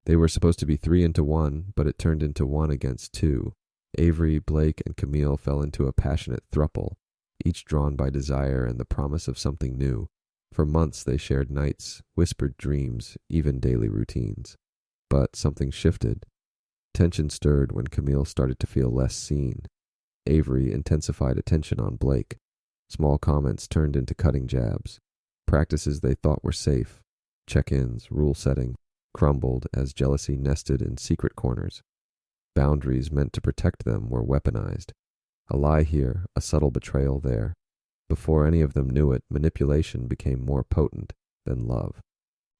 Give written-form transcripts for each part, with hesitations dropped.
They were supposed to be 3-1, but it turned into 1-2. Avery, Blake, and Camille fell into a passionate throuple, each drawn by desire and the promise of something new. For months they shared nights, whispered dreams, even daily routines. But something shifted. Tension stirred when Camille started to feel less seen. Avery intensified attention on Blake. Small comments turned into cutting jabs. Practices they thought were safe, check-ins, rule setting, crumbled as jealousy nested in secret corners. Boundaries meant to protect them were weaponized. A lie here, a subtle betrayal there. Before any of them knew it, manipulation became more potent than love.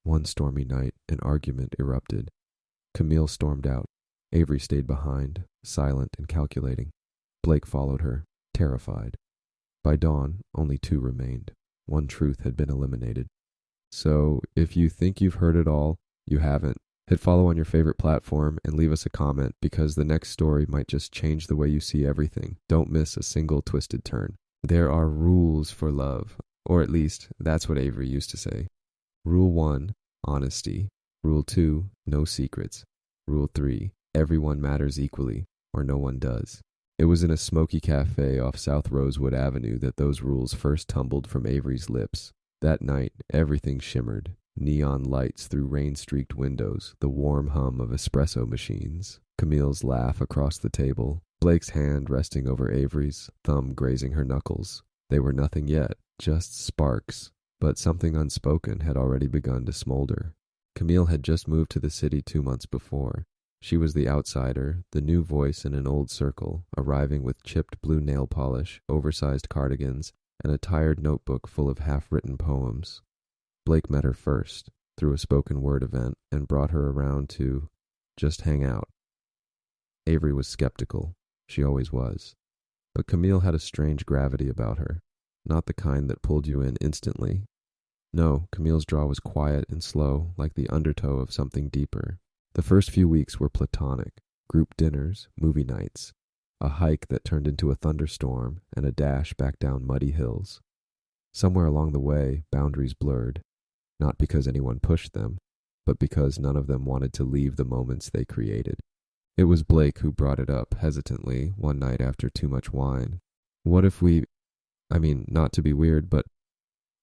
One stormy night, an argument erupted. Camille stormed out. Avery stayed behind, silent and calculating. Blake followed her, terrified. By dawn, only 2 remained. One truth had been eliminated. So, if you think you've heard it all, you haven't. Hit follow on your favorite platform and leave us a comment because the next story might just change the way you see everything. Don't miss a single twisted turn. There are rules for love, or at least that's what Avery used to say. Rule 1, honesty. Rule 2, no secrets. Rule 3, everyone matters equally, or no one does. It was in a smoky cafe off South Rosewood Avenue that those rules first tumbled from Avery's lips. That night, everything shimmered. Neon lights through rain-streaked windows, the warm hum of espresso machines, Camille's laugh across the table, Blake's hand resting over Avery's, thumb grazing her knuckles. They were nothing yet, just sparks, but something unspoken had already begun to smolder. Camille had just moved to the city 2 months before. She was the outsider, the new voice in an old circle, arriving with chipped blue nail polish, oversized cardigans, and a tired notebook full of half-written poems. Blake met her first, through a spoken-word event, and brought her around to just hang out. Avery was skeptical. She always was. But Camille had a strange gravity about her, not the kind that pulled you in instantly. No, Camille's draw was quiet and slow, like the undertow of something deeper. The first few weeks were platonic, group dinners, movie nights, a hike that turned into a thunderstorm, and a dash back down muddy hills. Somewhere along the way, boundaries blurred, not because anyone pushed them, but because none of them wanted to leave the moments they created. It was Blake who brought it up hesitantly one night after too much wine. What if not to be weird, but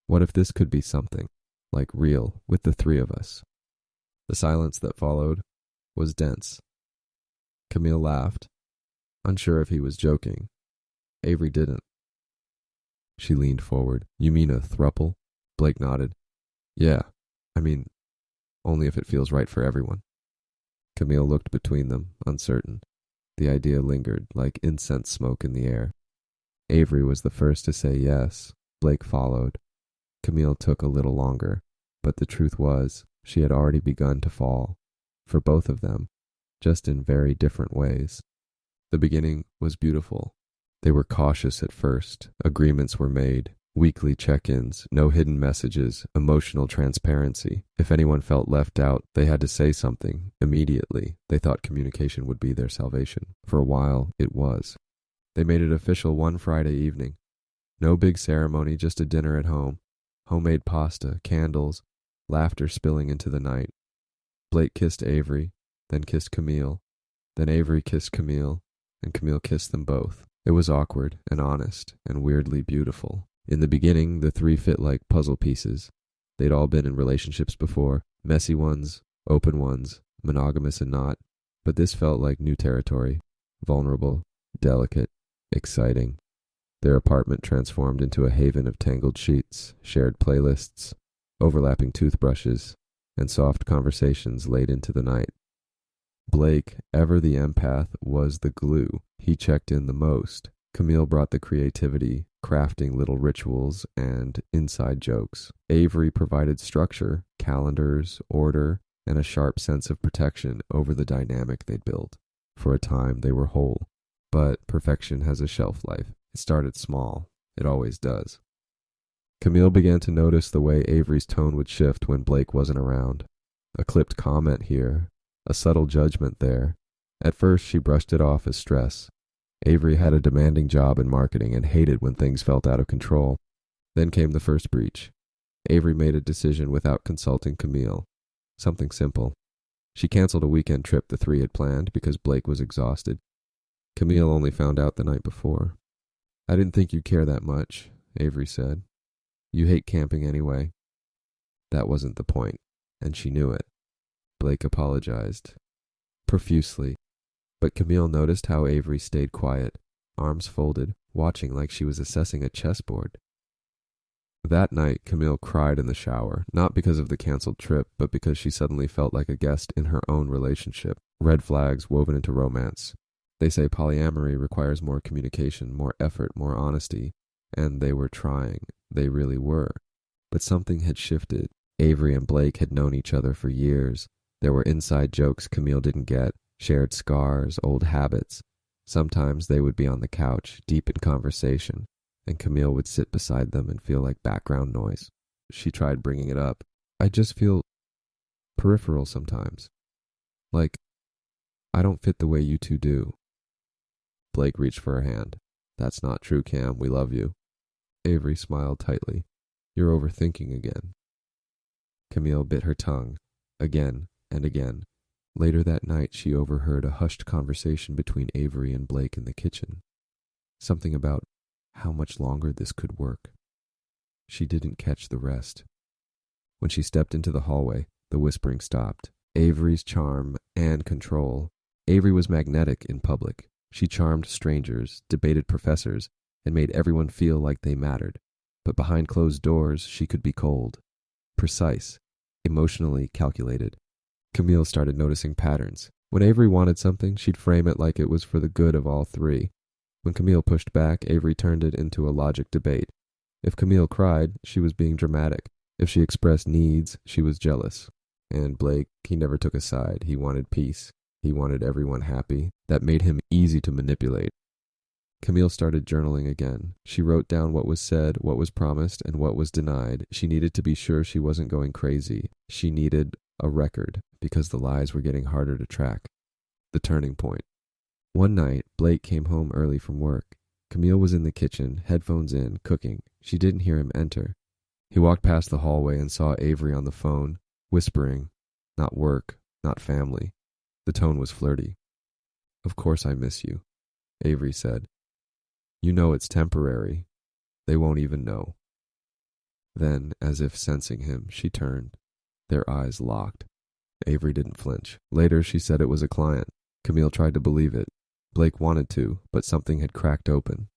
what if this could be something, like real, with the 3 of us? The silence that followed was dense. Camille laughed, unsure if he was joking. Avery didn't. She leaned forward. You mean a throuple? Blake nodded. Yeah, only if it feels right for everyone. Camille looked between them, uncertain. The idea lingered like incense smoke in the air. Avery was the first to say yes. Blake followed. Camille took a little longer, but the truth was, she had already begun to fall. For both of them, just in very different ways. The beginning was beautiful. They were cautious at first. Agreements were made. Weekly check-ins, no hidden messages, emotional transparency. If anyone felt left out, they had to say something, immediately. They thought communication would be their salvation. For a while, it was. They made it official one Friday evening. No big ceremony, just a dinner at home. Homemade pasta, candles, laughter spilling into the night. Blake kissed Avery, then kissed Camille. Then Avery kissed Camille, and Camille kissed them both. It was awkward and honest and weirdly beautiful. In the beginning, the 3 fit like puzzle pieces. They'd all been in relationships before, messy ones, open ones, monogamous and not, but this felt like new territory, vulnerable, delicate, exciting. Their apartment transformed into a haven of tangled sheets, shared playlists, overlapping toothbrushes, and soft conversations late into the night. Blake, ever the empath, was the glue. He checked in the most. Camille brought the creativity, crafting little rituals and inside jokes. Avery provided structure, calendars, order, and a sharp sense of protection over the dynamic they'd built. For a time, they were whole. But perfection has a shelf life. It started small. It always does. Camille began to notice the way Avery's tone would shift when Blake wasn't around. A clipped comment here, a subtle judgment there. At first, she brushed it off as stress. Avery had a demanding job in marketing and hated when things felt out of control. Then came the first breach. Avery made a decision without consulting Camille. Something simple. She canceled a weekend trip the three had planned because Blake was exhausted. Camille only found out the night before. "I didn't think you'd care that much," Avery said. "You hate camping anyway." That wasn't the point, and she knew it. Blake apologized profusely, but Camille noticed how Avery stayed quiet, arms folded, watching like she was assessing a chessboard. That night, Camille cried in the shower, not because of the canceled trip, but because she suddenly felt like a guest in her own relationship. Red flags woven into romance. They say polyamory requires more communication, more effort, more honesty, and they were trying. They really were. But something had shifted. Avery and Blake had known each other for years. There were inside jokes Camille didn't get, shared scars, old habits. Sometimes they would be on the couch, deep in conversation, and Camille would sit beside them and feel like background noise. She tried bringing it up. "I just feel peripheral sometimes. Like, I don't fit the way you two do." Blake reached for her hand. "That's not true, Cam. We love you." Avery smiled tightly. "You're overthinking again." Camille bit her tongue, again and again. Later that night, she overheard a hushed conversation between Avery and Blake in the kitchen. Something about how much longer this could work. She didn't catch the rest. When she stepped into the hallway, the whispering stopped. Avery's charm and control. Avery was magnetic in public. She charmed strangers, debated professors, and made everyone feel like they mattered. But behind closed doors, she could be cold, precise, emotionally calculated. Camille started noticing patterns. When Avery wanted something, she'd frame it like it was for the good of all three. When Camille pushed back, Avery turned it into a logic debate. If Camille cried, she was being dramatic. If she expressed needs, she was jealous. And Blake, he never took a side. He wanted peace. He wanted everyone happy. That made him easy to manipulate. Camille started journaling again. She wrote down what was said, what was promised, and what was denied. She needed to be sure she wasn't going crazy. She needed a record, because the lies were getting harder to track. The turning point. One night, Blake came home early from work. Camille was in the kitchen, headphones in, cooking. She didn't hear him enter. He walked past the hallway and saw Avery on the phone, whispering, not work, not family. The tone was flirty. "Of course I miss you," Avery said. "You know it's temporary. They won't even know." Then, as if sensing him, she turned. Their eyes locked. Avery didn't flinch. Later, she said it was a client. Camille tried to believe it. Blake wanted to, but something had cracked open.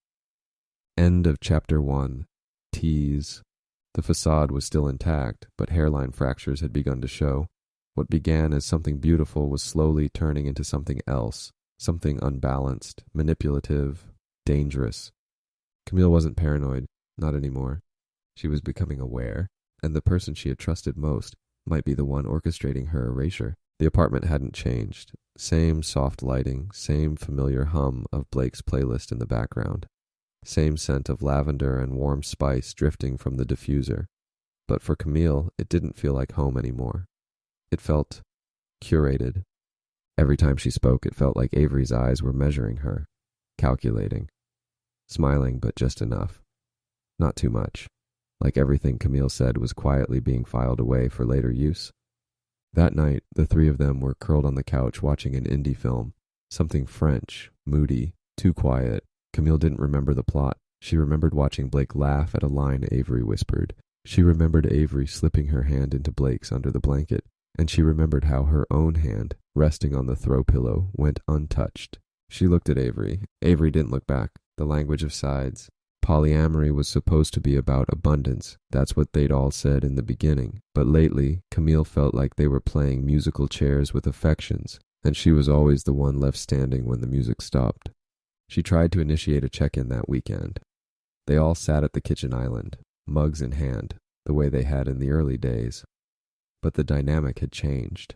End of chapter 1. Tease. The facade was still intact, but hairline fractures had begun to show. What began as something beautiful was slowly turning into something else, something unbalanced, manipulative, dangerous. Camille wasn't paranoid, not anymore. She was becoming aware, and the person she had trusted most might be the one orchestrating her erasure. The apartment hadn't changed. Same soft lighting, same familiar hum of Blake's playlist in the background. Same scent of lavender and warm spice drifting from the diffuser. But for Camille, it didn't feel like home anymore. It felt curated. Every time she spoke, it felt like Avery's eyes were measuring her, calculating, smiling but just enough. Not too much. Like everything Camille said was quietly being filed away for later use. That night, the three of them were curled on the couch watching an indie film. Something French, moody, too quiet. Camille didn't remember the plot. She remembered watching Blake laugh at a line Avery whispered. She remembered Avery slipping her hand into Blake's under the blanket. And she remembered how her own hand, resting on the throw pillow, went untouched. She looked at Avery. Avery didn't look back. The language of sides. Polyamory was supposed to be about abundance. That's what they'd all said in the beginning. But lately, Camille felt like they were playing musical chairs with affections, and she was always the one left standing when the music stopped. She tried to initiate a check-in that weekend. They all sat at the kitchen island, mugs in hand, the way they had in the early days. But the dynamic had changed.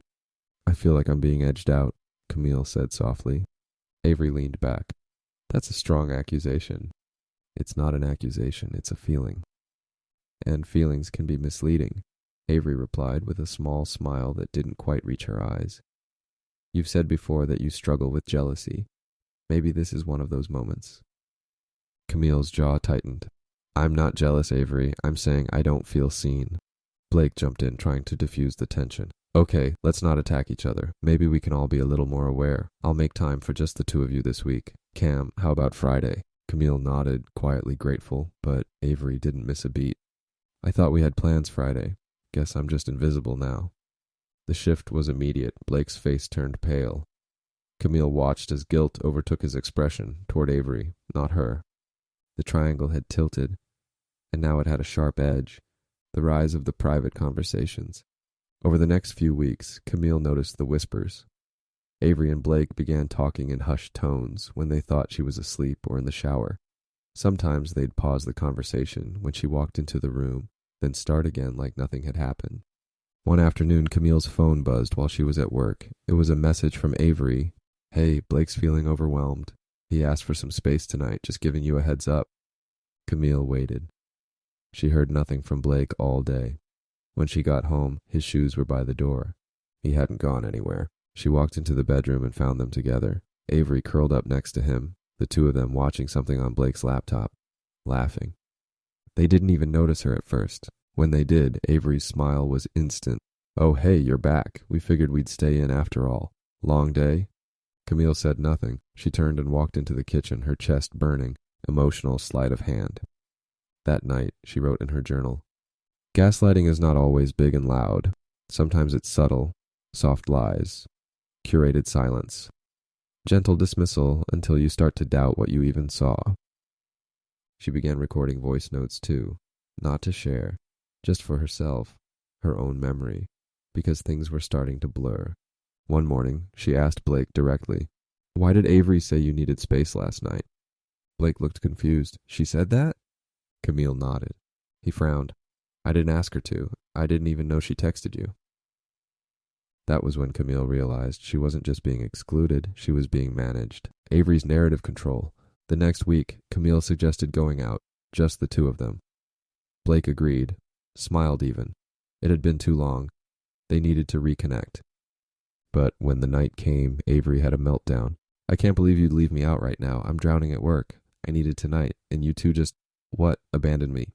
"I feel like I'm being edged out," Camille said softly. Avery leaned back. "That's a strong accusation." "It's not an accusation, it's a feeling." "And feelings can be misleading," Avery replied with a small smile that didn't quite reach her eyes. "You've said before that you struggle with jealousy. Maybe this is one of those moments." Camille's jaw tightened. "I'm not jealous, Avery. I'm saying I don't feel seen." Blake jumped in, trying to diffuse the tension. Okay, let's not attack each other. Maybe we can all be a little more aware. I'll make time for just the two of you this week. Cam, how about Friday? Camille nodded, quietly grateful, but Avery didn't miss a beat. I thought we had plans Friday. Guess I'm just invisible now. The shift was immediate. Blake's face turned pale. Camille watched as guilt overtook his expression toward Avery, not her. The triangle had tilted, and now it had a sharp edge, the rise of the private conversations. Over the next few weeks, Camille noticed the whispers. Avery and Blake began talking in hushed tones when they thought she was asleep or in the shower. Sometimes they'd pause the conversation when she walked into the room, then start again like nothing had happened. One afternoon, Camille's phone buzzed while she was at work. It was a message from Avery. Hey, Blake's feeling overwhelmed. He asked for some space tonight, just giving you a heads up. Camille waited. She heard nothing from Blake all day. When she got home, his shoes were by the door. He hadn't gone anywhere. She walked into the bedroom and found them together. Avery curled up next to him, the two of them watching something on Blake's laptop, laughing. They didn't even notice her at first. When they did, Avery's smile was instant. Oh, hey, you're back. We figured we'd stay in after all. Long day? Camille said nothing. She turned and walked into the kitchen, her chest burning, emotional sleight of hand. That night, she wrote in her journal, gaslighting is not always big and loud. Sometimes it's subtle, soft lies, curated silence, gentle dismissal until you start to doubt what you even saw. She began recording voice notes too, not to share, just for herself, her own memory, because things were starting to blur. One morning, she asked Blake directly, "Why did Avery say you needed space last night?" Blake looked confused. "She said that?" Camille nodded. He frowned. "I didn't ask her to. I didn't even know she texted you." That was when Camille realized she wasn't just being excluded, she was being managed. Avery's narrative control. The next week, Camille suggested going out, just the two of them. Blake agreed, smiled even. It had been too long. They needed to reconnect. But when the night came, Avery had a meltdown. "I can't believe you'd leave me out right now. I'm drowning at work. I need it tonight, and you two just, abandoned me."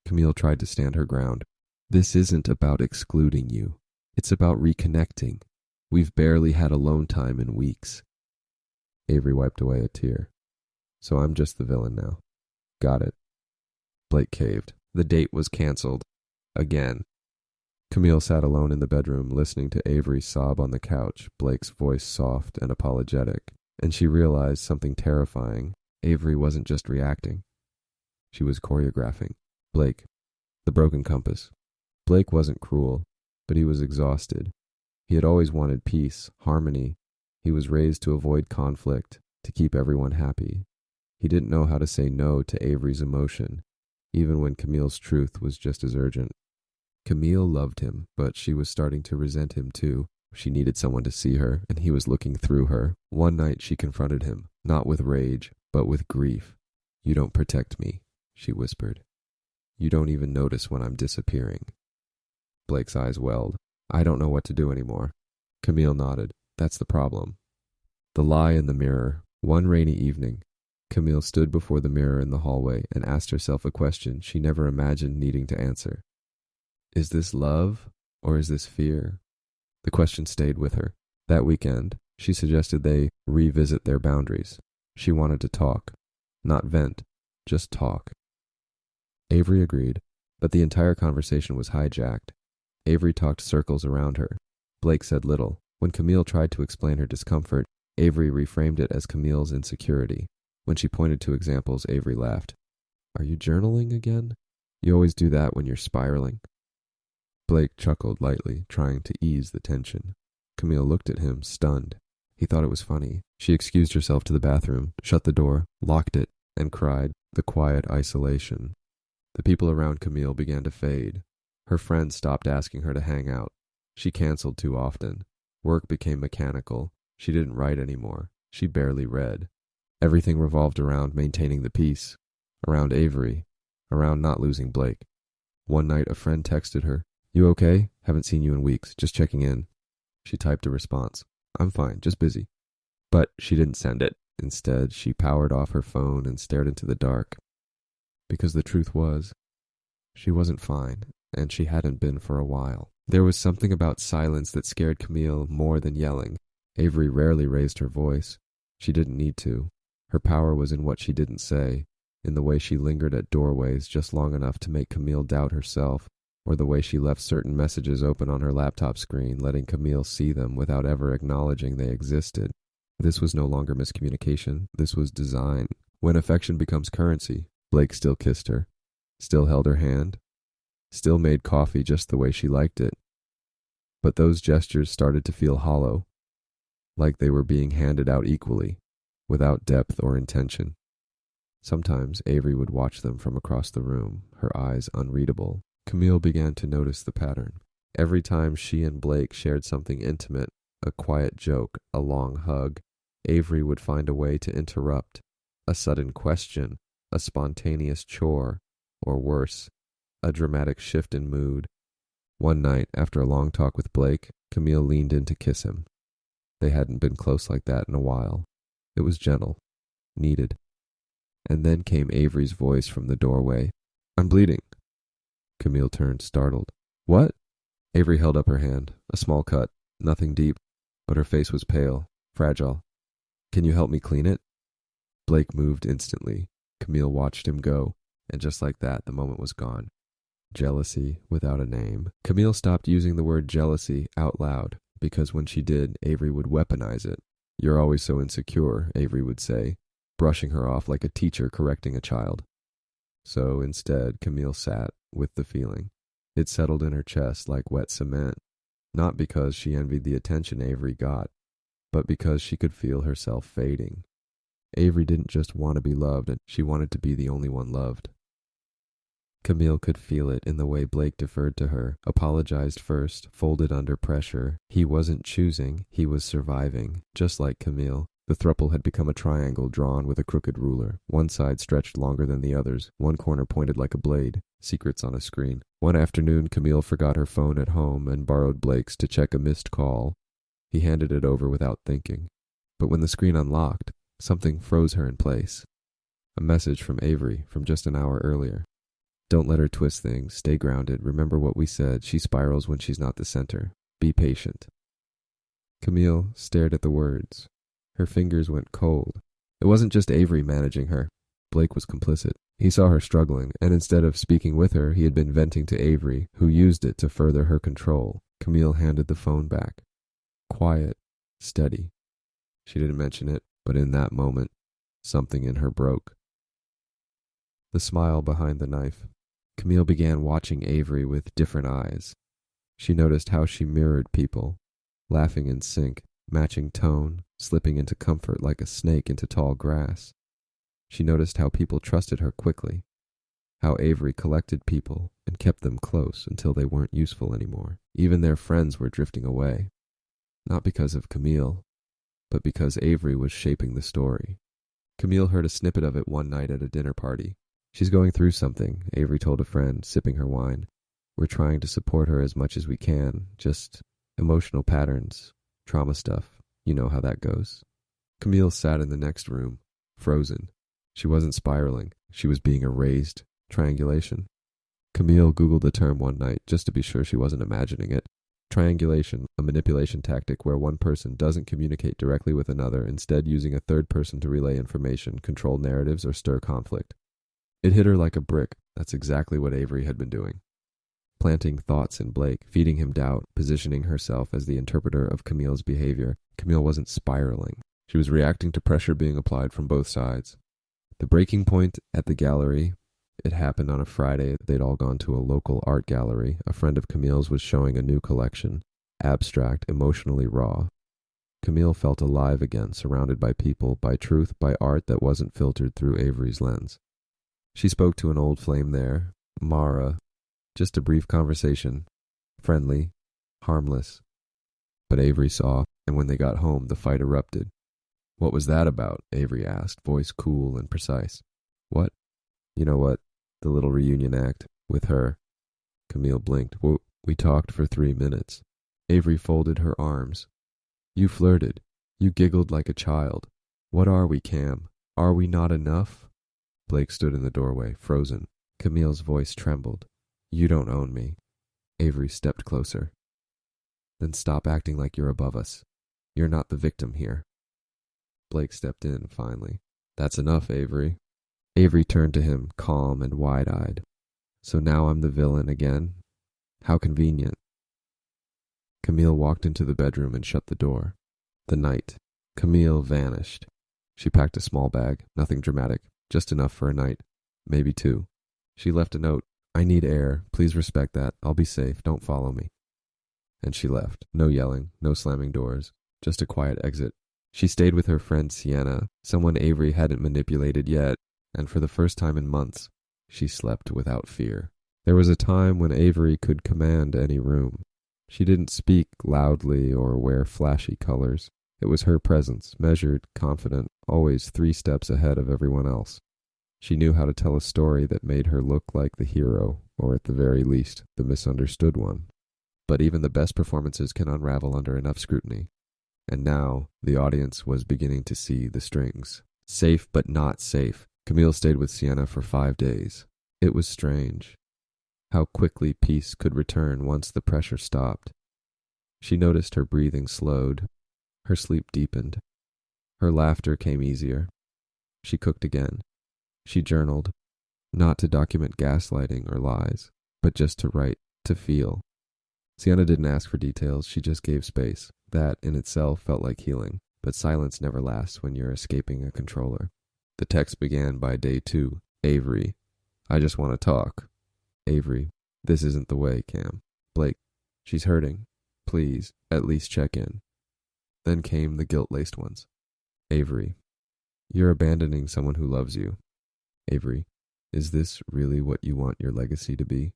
Camille tried to stand her ground. "This isn't about excluding you. It's about reconnecting. We've barely had alone time in weeks." Avery wiped away a tear. "So I'm just the villain now." "Got it." Blake caved. The date was canceled. Again. Camille sat alone in the bedroom, listening to Avery sob on the couch, Blake's voice soft and apologetic, and she realized something terrifying. Avery wasn't just reacting. She was choreographing. Blake. The broken compass. Blake wasn't cruel, but he was exhausted. He had always wanted peace, harmony. He was raised to avoid conflict, to keep everyone happy. He didn't know how to say no to Avery's emotion, even when Camille's truth was just as urgent. Camille loved him, but she was starting to resent him too. She needed someone to see her, and he was looking through her. One night she confronted him, not with rage, but with grief. "You don't protect me," she whispered. "You don't even notice when I'm disappearing." Blake's eyes welled. "I don't know what to do anymore." Camille nodded. "That's the problem." The lie in the mirror. One rainy evening, Camille stood before the mirror in the hallway and asked herself a question she never imagined needing to answer. Is this love, or is this fear? The question stayed with her. That weekend, she suggested they revisit their boundaries. She wanted to talk. Not vent, just talk. Avery agreed, but the entire conversation was hijacked. Avery talked circles around her. Blake said little. When Camille tried to explain her discomfort, Avery reframed it as Camille's insecurity. When she pointed to examples, Avery laughed. "Are you journaling again? You always do that when you're spiraling." Blake chuckled lightly, trying to ease the tension. Camille looked at him, stunned. He thought it was funny. She excused herself to the bathroom, shut the door, locked it, and cried. The quiet isolation. The people around Camille began to fade. Her friends stopped asking her to hang out. She canceled too often. Work became mechanical. She didn't write anymore. She barely read. Everything revolved around maintaining the peace, around Avery, around not losing Blake. One night a friend texted her, "You okay? Haven't seen you in weeks. Just checking in." She typed a response. "I'm fine, just busy." But she didn't send it. Instead, she powered off her phone and stared into the dark. Because the truth was, she wasn't fine, and she hadn't been for a while. There was something about silence that scared Camille more than yelling. Avery rarely raised her voice. She didn't need to. Her power was in what she didn't say, in the way she lingered at doorways just long enough to make Camille doubt herself, or the way she left certain messages open on her laptop screen, letting Camille see them without ever acknowledging they existed. This was no longer miscommunication. This was design. When affection becomes currency, Blake still kissed her, still held her hand, still made coffee just the way she liked it. But those gestures started to feel hollow, like they were being handed out equally, without depth or intention. Sometimes Avery would watch them from across the room, her eyes unreadable. Camille began to notice the pattern. Every time she and Blake shared something intimate, a quiet joke, a long hug, Avery would find a way to interrupt. A sudden question, a spontaneous chore, or worse, a dramatic shift in mood. One night, after a long talk with Blake, Camille leaned in to kiss him. They hadn't been close like that in a while. It was gentle, needed. And then came Avery's voice from the doorway. "I'm bleeding." Camille turned, startled. "What?" Avery held up her hand. A small cut, nothing deep, but her face was pale, fragile. "Can you help me clean it?" Blake moved instantly. Camille watched him go, and just like that, the moment was gone. Jealousy without a name. Camille stopped using the word jealousy out loud, because when she did, Avery would weaponize it. "You're always so insecure," Avery would say, brushing her off like a teacher correcting a child. So instead, Camille sat with the feeling. It settled in her chest like wet cement, not because she envied the attention Avery got, but because she could feel herself fading. Avery didn't just want to be loved, she wanted to be the only one loved. Camille could feel it in the way Blake deferred to her, apologized first, folded under pressure. He wasn't choosing, he was surviving, just like Camille. The throuple had become a triangle drawn with a crooked ruler. One side stretched longer than the others, one corner pointed like a blade, secrets on a screen. One afternoon, Camille forgot her phone at home and borrowed Blake's to check a missed call. He handed it over without thinking. But when the screen unlocked, something froze her in place. A message from Avery from just an hour earlier. "Don't let her twist things. Stay grounded. Remember what we said. She spirals when she's not the center. Be patient." Camille stared at the words. Her fingers went cold. It wasn't just Avery managing her. Blake was complicit. He saw her struggling, and instead of speaking with her, he had been venting to Avery, who used it to further her control. Camille handed the phone back. Quiet, steady. She didn't mention it, but in that moment, something in her broke. The smile behind the knife. Camille began watching Avery with different eyes. She noticed how she mirrored people, laughing in sync, matching tone, slipping into comfort like a snake into tall grass. She noticed how people trusted her quickly, how Avery collected people and kept them close until they weren't useful anymore. Even their friends were drifting away, not because of Camille, but because Avery was shaping the story. Camille heard a snippet of it one night at a dinner party. "She's going through something," Avery told a friend, sipping her wine. "We're trying to support her as much as we can, just emotional patterns, trauma stuff. You know how that goes." Camille sat in the next room, frozen. She wasn't spiraling. She was being erased. Triangulation. Camille Googled the term one night just to be sure she wasn't imagining it. Triangulation, a manipulation tactic where one person doesn't communicate directly with another, instead using a third person to relay information, control narratives, or stir conflict. It hit her like a brick. That's exactly what Avery had been doing. Planting thoughts in Blake, feeding him doubt, positioning herself as the interpreter of Camille's behavior. Camille wasn't spiraling. She was reacting to pressure being applied from both sides. The breaking point at the gallery, it happened on a Friday. They'd all gone to a local art gallery. A friend of Camille's was showing a new collection, abstract, emotionally raw. Camille felt alive again, surrounded by people, by truth, by art that wasn't filtered through Avery's lens. She spoke to an old flame there, Mara. Just a brief conversation, friendly, harmless. But Avery saw, and when they got home, the fight erupted. "What was that about?" Avery asked, voice cool and precise. "What?" "You know what? The little reunion act, with her." Camille blinked. "We talked for 3 minutes. Avery folded her arms. "You flirted. You giggled like a child. What are we, Cam? Are we not enough?" Blake stood in the doorway, frozen. Camille's voice trembled. "You don't own me." Avery stepped closer. Then stop acting like you're above us. You're not the victim here. Blake stepped in, finally. That's enough, Avery. Avery turned to him, calm and wide-eyed. So now I'm the villain again? How convenient. Camille walked into the bedroom and shut the door. The night. Camille vanished. She packed a small bag, nothing dramatic, just enough for a night, maybe two. She left a note. I need air. Please respect that. I'll be safe. Don't follow me. And she left. No yelling, no slamming doors, just a quiet exit. She stayed with her friend Sienna, someone Avery hadn't manipulated yet, and for the first time in months, she slept without fear. There was a time when Avery could command any room. She didn't speak loudly or wear flashy colors. It was her presence, measured, confident, always 3 steps ahead of everyone else. She knew how to tell a story that made her look like the hero, or at the very least, the misunderstood one. But even the best performances can unravel under enough scrutiny. And now, the audience was beginning to see the strings. Safe but not safe. Camille stayed with Sienna for 5 days. It was strange. How quickly peace could return once the pressure stopped. She noticed her breathing slowed. Her sleep deepened. Her laughter came easier. She cooked again. She journaled, not to document gaslighting or lies, but just to write, to feel. Sienna didn't ask for details, she just gave space. That, in itself, felt like healing, but silence never lasts when you're escaping a controller. The text began by day 2. Avery, I just want to talk. Avery, this isn't the way, Cam. Blake, she's hurting. Please, at least check in. Then came the guilt-laced ones. Avery, you're abandoning someone who loves you. Avery, is this really what you want your legacy to be?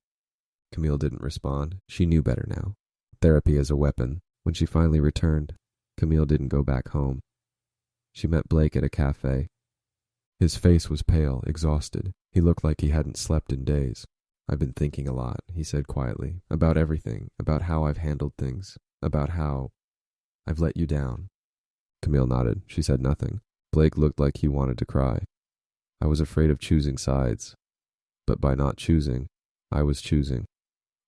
Camille didn't respond. She knew better now. Therapy as a weapon. When she finally returned, Camille didn't go back home. She met Blake at a cafe. His face was pale, exhausted. He looked like he hadn't slept in days. I've been thinking a lot, he said quietly, about everything, about how I've handled things, about how I've let you down. Camille nodded. She said nothing. Blake looked like he wanted to cry. I was afraid of choosing sides. But by not choosing, I was choosing.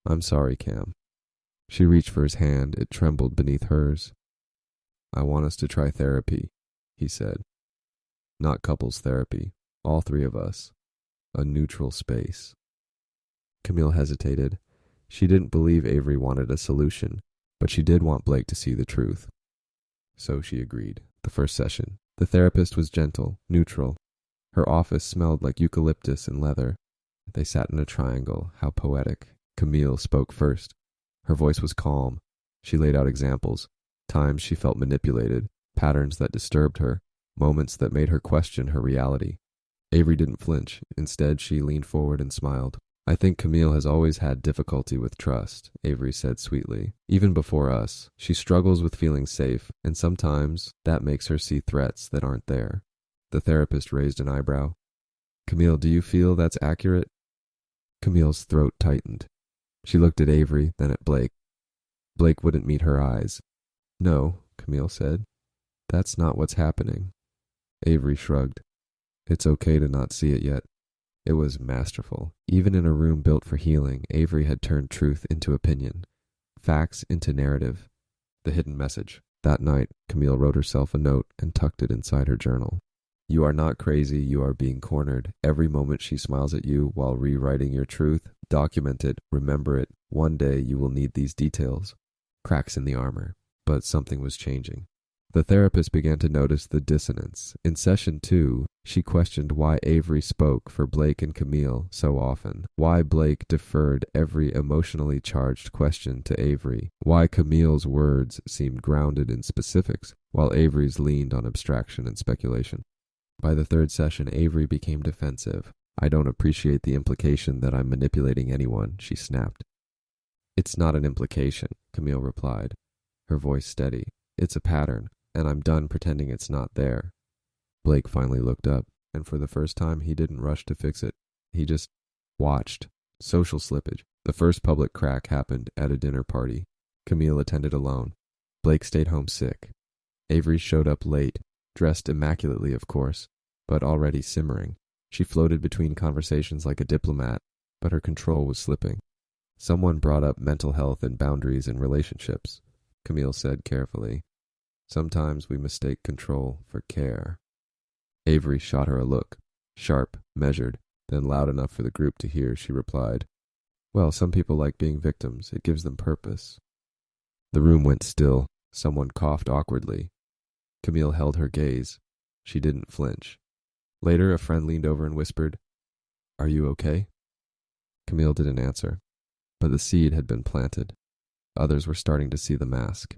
I'm sorry, Cam. She reached for his hand. It trembled beneath hers. I want us to try therapy, he said. Not couples therapy. All 3 of us. A neutral space. Camille hesitated. She didn't believe Avery wanted a solution, but she did want Blake to see the truth. So she agreed. The first session. The therapist was gentle, neutral. Her office smelled like eucalyptus and leather. They sat in a triangle. How poetic. Camille spoke first. Her voice was calm. She laid out examples. Times she felt manipulated. Patterns that disturbed her. Moments that made her question her reality. Avery didn't flinch. Instead, she leaned forward and smiled. I think Camille has always had difficulty with trust, Avery said sweetly. Even before us, she struggles with feeling safe, and sometimes that makes her see threats that aren't there. The therapist raised an eyebrow. Camille, do you feel that's accurate? Camille's throat tightened. She looked at Avery, then at Blake. Blake wouldn't meet her eyes. No, Camille said. That's not what's happening. Avery shrugged. It's okay to not see it yet. It was masterful. Even in a room built for healing, Avery had turned truth into opinion, facts into narrative. The hidden message. That night, Camille wrote herself a note and tucked it inside her journal. You are not crazy, you are being cornered. Every moment she smiles at you while rewriting your truth, document it, remember it. One day you will need these details. Cracks in the armor. But something was changing. The therapist began to notice the dissonance. In session 2, she questioned why Avery spoke for Blake and Camille so often, why Blake deferred every emotionally charged question to Avery, why Camille's words seemed grounded in specifics, while Avery's leaned on abstraction and speculation. By the 3rd session, Avery became defensive. I don't appreciate the implication that I'm manipulating anyone, she snapped. It's not an implication, Camille replied, her voice steady. It's a pattern. And I'm done pretending it's not there. Blake finally looked up, and for the first time he didn't rush to fix it. He just watched. Social slippage. The first public crack happened at a dinner party. Camille attended alone. Blake stayed home sick. Avery showed up late, dressed immaculately of course, but already simmering. She floated between conversations like a diplomat, but her control was slipping. Someone brought up mental health and boundaries in relationships. Camille said carefully. Sometimes we mistake control for care. Avery shot her a look, sharp, measured, then loud enough for the group to hear. She replied, "Well, some people like being victims. It gives them purpose." The room went still. Someone coughed awkwardly. Camille held her gaze. She didn't flinch. Later, a friend leaned over and whispered, "Are you okay?" Camille didn't answer, but the seed had been planted. Others were starting to see the mask.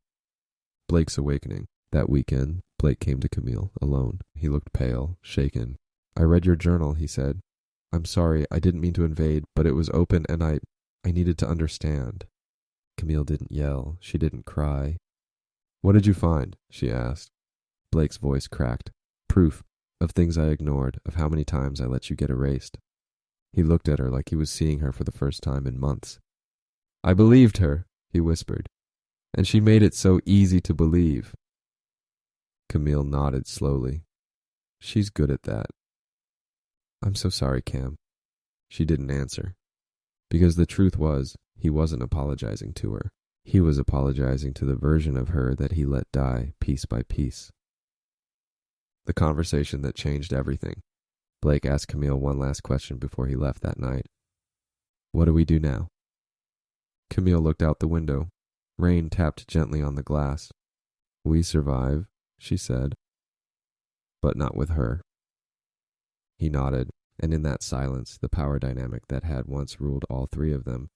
Blake's awakening. That weekend, Blake came to Camille, alone. He looked pale, shaken. "I read your journal," he said. "I'm sorry, I didn't mean to invade, but it was open and I needed to understand." Camille didn't yell. She didn't cry. "What did you find?" she asked. Blake's voice cracked. "Proof of things I ignored, of how many times I let you get erased." He looked at her like he was seeing her for the first time in months. "I believed her," he whispered. "And she made it so easy to believe." Camille nodded slowly. "She's good at that." "I'm so sorry, Cam." She didn't answer. Because the truth was, he wasn't apologizing to her. He was apologizing to the version of her that he let die piece by piece. The conversation that changed everything. Blake asked Camille one last question before he left that night. "What do we do now?" Camille looked out the window. Rain tapped gently on the glass. "We survive," she said. "But not with her." He nodded, and in that silence, the power dynamic that had once ruled all three of them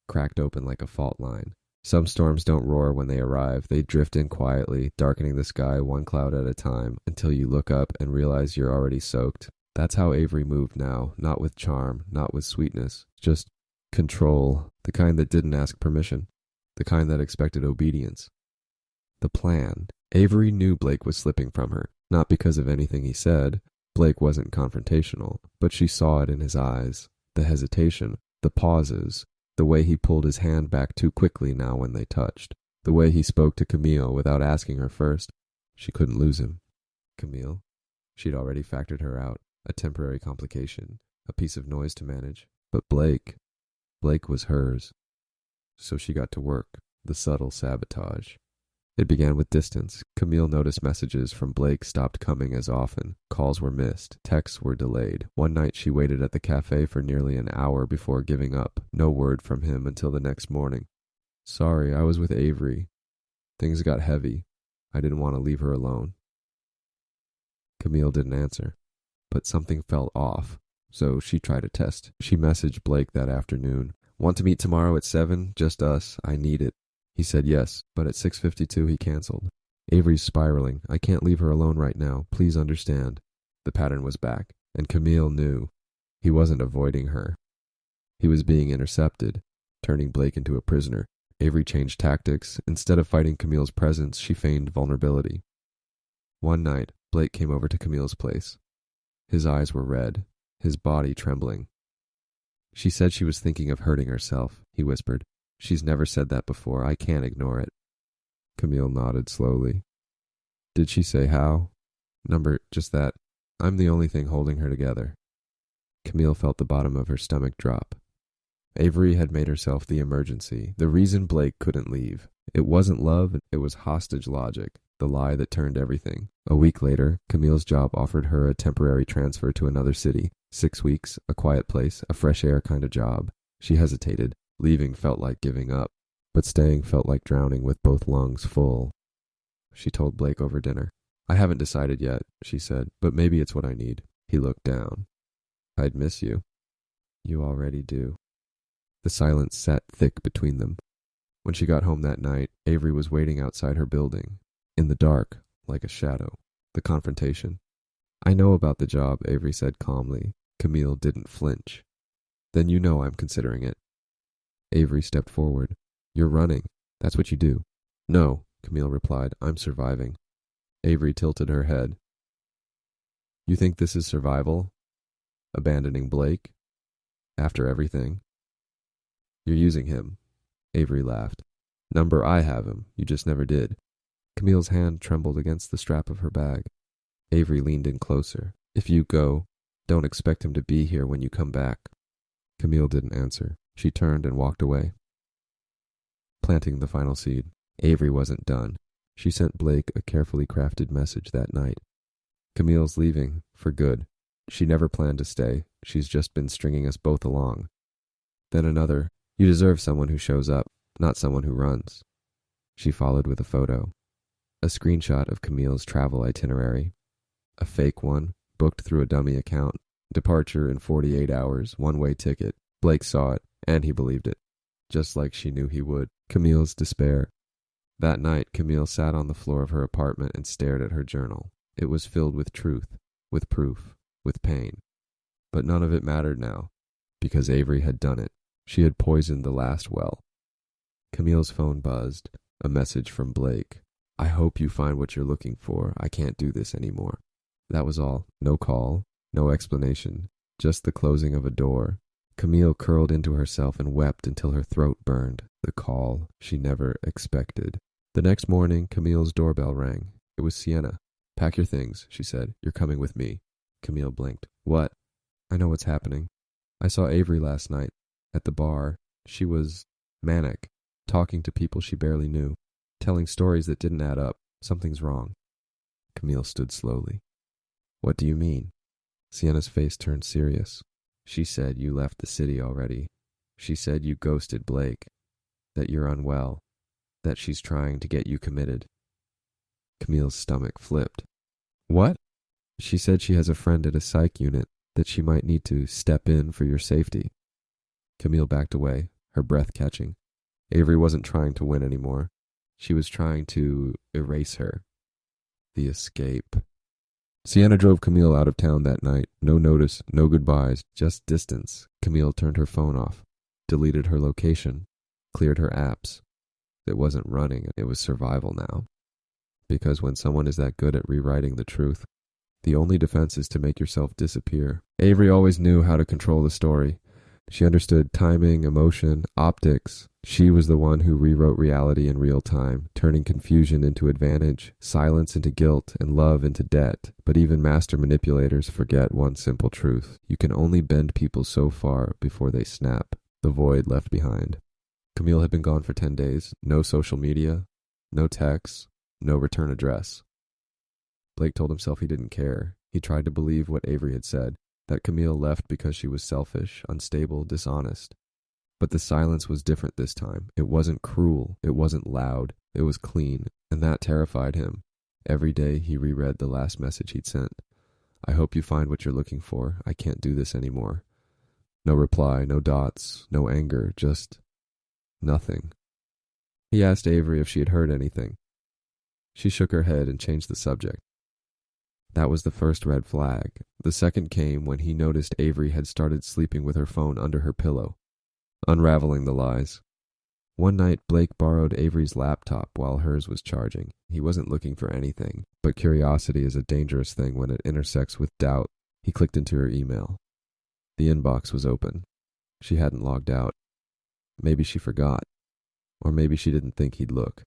cracked open like a fault line. Some storms don't roar when they arrive. They drift in quietly, darkening the sky one cloud at a time, until you look up and realize you're already soaked. That's how Avery moved now, not with charm, not with sweetness, just control, the kind that didn't ask permission, the kind that expected obedience. The plan. Avery knew Blake was slipping from her, not because of anything he said. Blake wasn't confrontational, but she saw it in his eyes, the hesitation, the pauses, the way he pulled his hand back too quickly now when they touched, the way he spoke to Camille without asking her first. She couldn't lose him. Camille? She'd already factored her out. A temporary complication, a piece of noise to manage. But Blake was hers. So she got to work, the subtle sabotage. It began with distance. Camille noticed messages from Blake stopped coming as often. Calls were missed. Texts were delayed. One night she waited at the cafe for nearly an hour before giving up. No word from him until the next morning. "Sorry, I was with Avery. Things got heavy. I didn't want to leave her alone." Camille didn't answer. But something felt off, so she tried a test. She messaged Blake that afternoon. "Want to meet tomorrow at 7? Just us. I need it." He said yes, but at 6:52 he canceled. "Avery's spiraling. I can't leave her alone right now. Please understand." The pattern was back, and Camille knew. He wasn't avoiding her. He was being intercepted, turning Blake into a prisoner. Avery changed tactics. Instead of fighting Camille's presence, she feigned vulnerability. One night, Blake came over to Camille's place. His eyes were red, his body trembling. "She said she was thinking of hurting herself," he whispered. "She's never said that before. I can't ignore it." Camille nodded slowly. "Did she say how?" Just that. I'm the only thing holding her together." Camille felt the bottom of her stomach drop. Avery had made herself the emergency, the reason Blake couldn't leave. It wasn't love, it was hostage logic, the lie that turned everything. A week later, Camille's job offered her a temporary transfer to another city. 6 weeks, a quiet place, a fresh air kind of job. She hesitated. Leaving felt like giving up, but staying felt like drowning with both lungs full. She told Blake over dinner. "I haven't decided yet," she said, "but maybe it's what I need." He looked down. "I'd miss you." "You already do." The silence sat thick between them. When she got home that night, Avery was waiting outside her building, in the dark, like a shadow. The confrontation. "I know about the job," Avery said calmly. Camille didn't flinch. "Then you know I'm considering it." Avery stepped forward. "You're running. That's what you do." "No," Camille replied. "I'm surviving." Avery tilted her head. "You think this is survival? Abandoning Blake? After everything?" "You're using him." Avery laughed. "Number, I have him. You just never did." Camille's hand trembled against the strap of her bag. Avery leaned in closer. "If you go, don't expect him to be here when you come back." Camille didn't answer. She turned and walked away, planting the final seed. Avery wasn't done. She sent Blake a carefully crafted message that night. Camille's leaving, for good. She never planned to stay. She's just been stringing us both along. Then another, you deserve someone who shows up, not someone who runs. She followed with a photo. A screenshot of Camille's travel itinerary. A fake one, booked through a dummy account. Departure in 48 hours, one-way ticket. Blake saw it, and he believed it. Just like she knew he would. Camille's despair. That night, Camille sat on the floor of her apartment and stared at her journal. It was filled with truth, with proof, with pain. But none of it mattered now, because Avery had done it. She had poisoned the last well. Camille's phone buzzed. A message from Blake. I hope you find what you're looking for. I can't do this anymore. That was all. No call, no explanation, just the closing of a door. Camille curled into herself and wept until her throat burned. The call she never expected. The next morning, Camille's doorbell rang. It was Sienna. Pack your things, she said. You're coming with me. Camille blinked. What? I know what's happening. I saw Avery last night, at the bar. She was manic, talking to people she barely knew, telling stories that didn't add up. Something's wrong. Camille stood slowly. What do you mean? Sienna's face turned serious. She said you left the city already. She said you ghosted Blake, that you're unwell, that she's trying to get you committed. Camille's stomach flipped. What? She said she has a friend at a psych unit, that she might need to step in for your safety. Camille backed away, her breath catching. Avery wasn't trying to win anymore. She was trying to erase her. The escape. Sienna drove Camille out of town that night. No notice, no goodbyes, just distance. Camille turned her phone off, deleted her location, cleared her apps. It wasn't running, it was survival now. Because when someone is that good at rewriting the truth, the only defense is to make yourself disappear. Avery always knew how to control the story. She understood timing, emotion, optics. She was the one who rewrote reality in real time, turning confusion into advantage, silence into guilt, and love into debt. But even master manipulators forget one simple truth. You can only bend people so far before they snap. The void left behind. Camille had been gone for 10 days. No social media, no texts, no return address. Blake told himself he didn't care. He tried to believe what Avery had said, that Camille left because she was selfish, unstable, dishonest. But the silence was different this time. It wasn't cruel, it wasn't loud, it was clean, and that terrified him. Every day he reread the last message he'd sent. I hope you find what you're looking for. I can't do this anymore. No reply, no dots, no anger, just nothing. He asked Avery if she had heard anything. She shook her head and changed the subject. That was the first red flag. The second came when he noticed Avery had started sleeping with her phone under her pillow, unraveling the lies. One night, Blake borrowed Avery's laptop while hers was charging. He wasn't looking for anything, but curiosity is a dangerous thing when it intersects with doubt. He clicked into her email. The inbox was open. She hadn't logged out. Maybe she forgot. Or maybe she didn't think he'd look.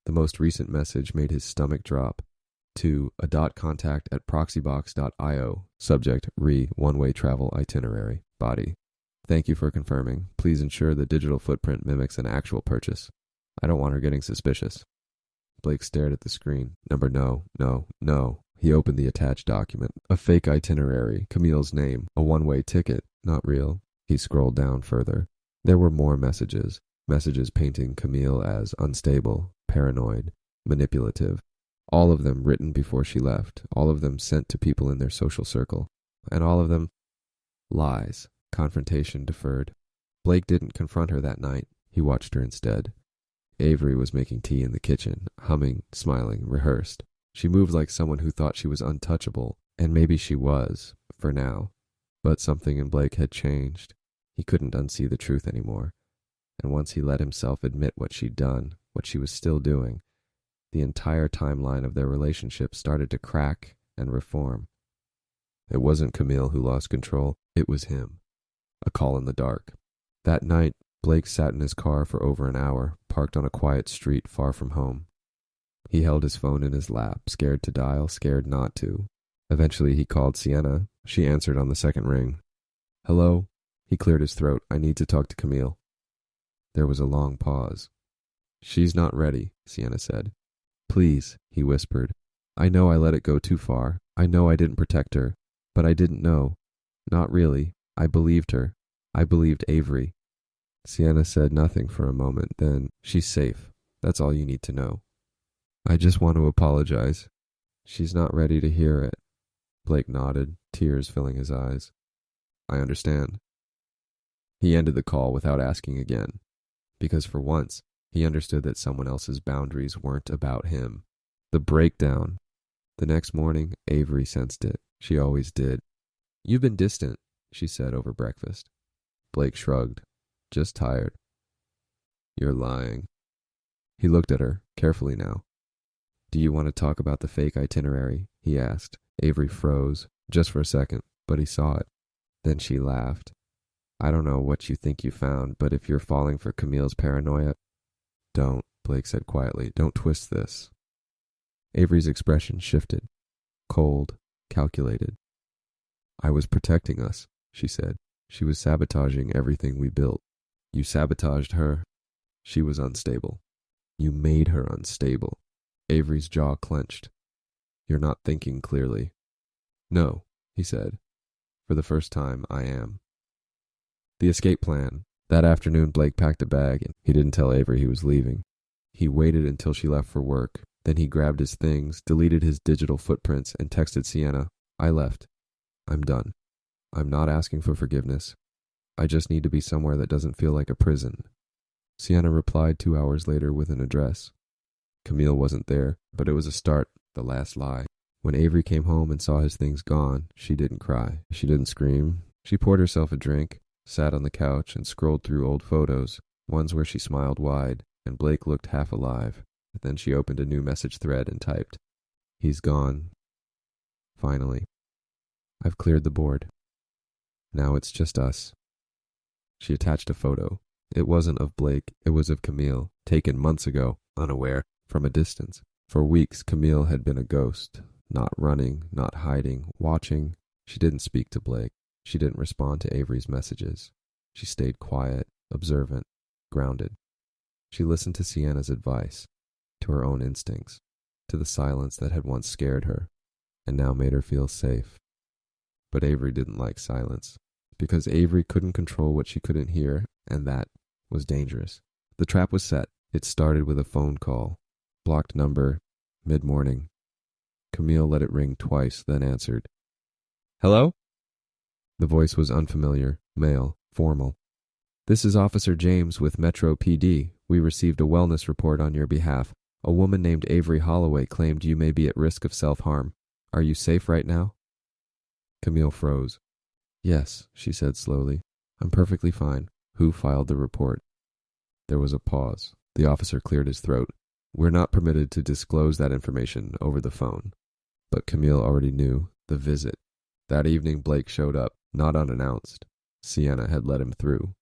The most recent message made his stomach drop. To a .contact at proxybox.io. Subject, one-way travel itinerary. Body. Thank you for confirming. Please ensure the digital footprint mimics an actual purchase. I don't want her getting suspicious. Blake stared at the screen. Number no. He opened the attached document. A fake itinerary. Camille's name. A one-way ticket. Not real. He scrolled down further. There were more messages. Messages painting Camille as unstable, paranoid, manipulative. All of them written before she left. All of them sent to people in their social circle. And all of them lies. Confrontation deferred. Blake didn't confront her that night. He watched her instead. Avery was making tea in the kitchen, humming, smiling, rehearsed. She moved like someone who thought she was untouchable, and maybe she was, for now. But something in Blake had changed. He couldn't unsee the truth anymore. And once he let himself admit what she'd done, what she was still doing, the entire timeline of their relationship started to crack and reform. It wasn't Camille who lost control, it was him. A call in the dark. That night, Blake sat in his car for over an hour, parked on a quiet street far from home. He held his phone in his lap, scared to dial, scared not to. Eventually he called Sienna. She answered on the second ring. Hello? He cleared his throat. I need to talk to Camille. There was a long pause. She's not ready, Sienna said. Please, he whispered. I know I let it go too far. I know I didn't protect her. But I didn't know. Not really. I believed her. I believed Avery. Sienna said nothing for a moment, then, she's safe. That's all you need to know. I just want to apologize. She's not ready to hear it. Blake nodded, tears filling his eyes. I understand. He ended the call without asking again, because for once, he understood that someone else's boundaries weren't about him. The breakdown. The next morning, Avery sensed it. She always did. You've been distant, she said over breakfast. Blake shrugged. Just tired. You're lying. He looked at her, carefully now. Do you want to talk about the fake itinerary? He asked. Avery froze, just for a second, but he saw it. Then she laughed. I don't know what you think you found, but if you're falling for Camille's paranoia... Don't, Blake said quietly. Don't twist this. Avery's expression shifted. Cold, calculated. I was protecting us, she said. She was sabotaging everything we built. You sabotaged her. She was unstable. You made her unstable. Avery's jaw clenched. You're not thinking clearly. No, he said. For the first time, I am. The escape plan. That afternoon, Blake packed a bag, and he didn't tell Avery he was leaving. He waited until she left for work. Then he grabbed his things, deleted his digital footprints, and texted Sienna, I left. I'm done. I'm not asking for forgiveness. I just need to be somewhere that doesn't feel like a prison. Sienna replied 2 hours later with an address. Camille wasn't there, but it was a start, the last lie. When Avery came home and saw his things gone, she didn't cry. She didn't scream. She poured herself a drink, sat on the couch, and scrolled through old photos, ones where she smiled wide, and Blake looked half alive. Then she opened a new message thread and typed, He's gone. Finally. I've cleared the board. Now it's just us. She attached a photo. It wasn't of Blake, it was of Camille, taken months ago, unaware, from a distance. For weeks, Camille had been a ghost, not running, not hiding, watching. She didn't speak to Blake. She didn't respond to Avery's messages. She stayed quiet, observant, grounded. She listened to Sienna's advice, to her own instincts, to the silence that had once scared her, and now made her feel safe. But Avery didn't like silence, because Avery couldn't control what she couldn't hear, and that was dangerous. The trap was set. It started with a phone call. Blocked number, mid-morning. Camille let it ring twice, then answered. Hello? The voice was unfamiliar, male, formal. This is Officer James with Metro PD. We received a wellness report on your behalf. A woman named Avery Holloway claimed you may be at risk of self-harm. Are you safe right now? Camille froze. Yes, she said slowly. I'm perfectly fine. Who filed the report? There was a pause. The officer cleared his throat. We're not permitted to disclose that information over the phone. But Camille already knew. The visit. That evening Blake showed up, not unannounced. Sienna had let him through.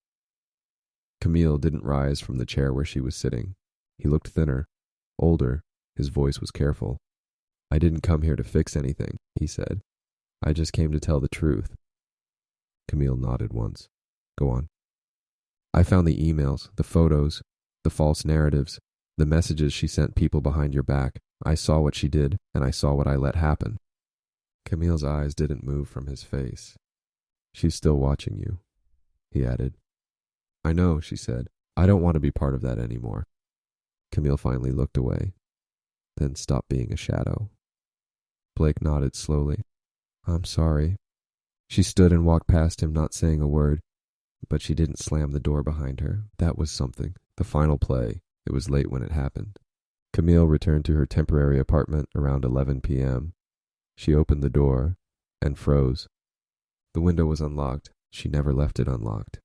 Camille didn't rise from the chair where she was sitting. He looked thinner, older. His voice was careful. I didn't come here to fix anything, he said. I just came to tell the truth. Camille nodded once. Go on. I found the emails, the photos, the false narratives, the messages she sent people behind your back. I saw what she did, and I saw what I let happen. Camille's eyes didn't move from his face. She's still watching you, he added. I know, she said. I don't want to be part of that anymore. Camille finally looked away, then stopped being a shadow. Blake nodded slowly. I'm sorry. She stood and walked past him, not saying a word, but she didn't slam the door behind her. That was something. The final play. It was late when it happened. Camille returned to her temporary apartment around 11 p.m. She opened the door and froze. The window was unlocked. She never left it unlocked.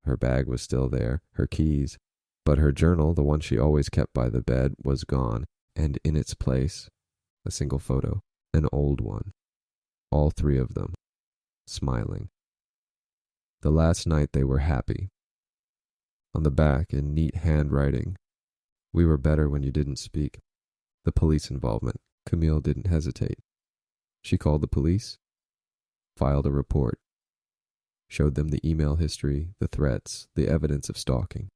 Her bag was still there, her keys, but her journal, the one she always kept by the bed, was gone, and in its place, a single photo, an old one. All three of them, smiling. The last night they were happy. On the back, in neat handwriting, we were better when you didn't speak. The police involvement. Camille didn't hesitate. She called the police, filed a report, showed them the email history, the threats, the evidence of stalking.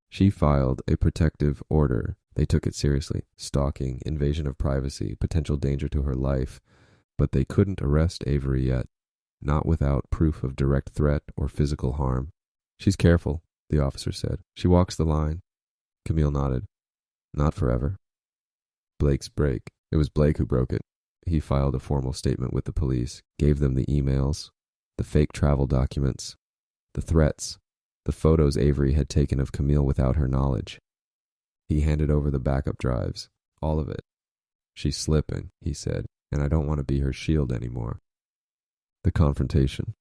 She filed a protective order. They took it seriously. Stalking, invasion of privacy, potential danger to her life. But they couldn't arrest Avery yet. Not without proof of direct threat or physical harm. She's careful, the officer said. She walks the line. Camille nodded. Not forever. Blake's break. It was Blake who broke it. He filed a formal statement with the police, gave them the emails, the fake travel documents, the threats, the photos Avery had taken of Camille without her knowledge. He handed over the backup drives, all of it. She's slipping, he said, and I don't want to be her shield anymore. The confrontation.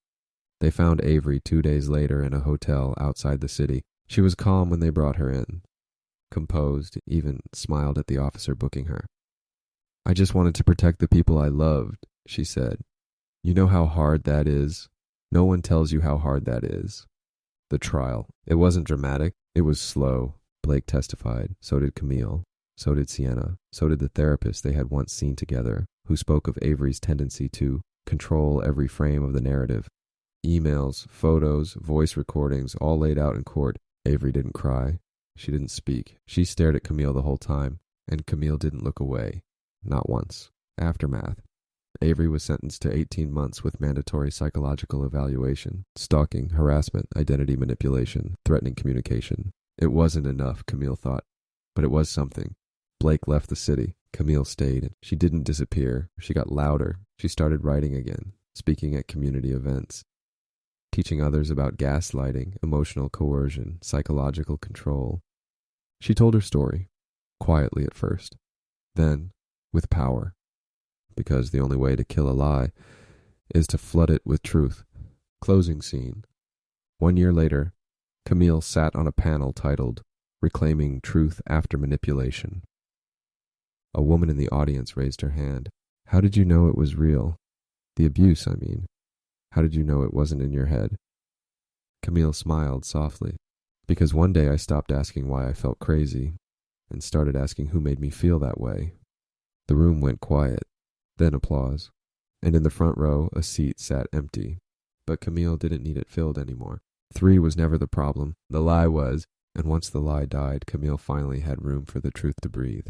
They found Avery 2 days later in a hotel outside the city. She was calm when they brought her in. Composed, even smiled at the officer booking her. I just wanted to protect the people I loved, she said. You know how hard that is? No one tells you how hard that is. The trial. It wasn't dramatic. It was slow, Blake testified. So did Camille. So did Sienna. So did the therapist they had once seen together, who spoke of Avery's tendency to control every frame of the narrative. Emails, photos, voice recordings, all laid out in court. Avery didn't cry. She didn't speak. She stared at Camille the whole time, and Camille didn't look away. Not once. Aftermath. Avery was sentenced to 18 months with mandatory psychological evaluation, stalking, harassment, identity manipulation, threatening communication. It wasn't enough, Camille thought, but it was something. Blake left the city. Camille stayed. She didn't disappear. She got louder. She started writing again, speaking at community events, teaching others about gaslighting, emotional coercion, psychological control. She told her story, quietly at first, then with power, because the only way to kill a lie is to flood it with truth. Closing scene. 1 year later, Camille sat on a panel titled, Reclaiming Truth After Manipulation. A woman in the audience raised her hand. How did you know it was real? The abuse, I mean. How did you know it wasn't in your head? Camille smiled softly. Because one day I stopped asking why I felt crazy and started asking who made me feel that way. The room went quiet, then applause, and in the front row a seat sat empty. But Camille didn't need it filled anymore. 3 was never the problem. The lie was, and once the lie died, Camille finally had room for the truth to breathe.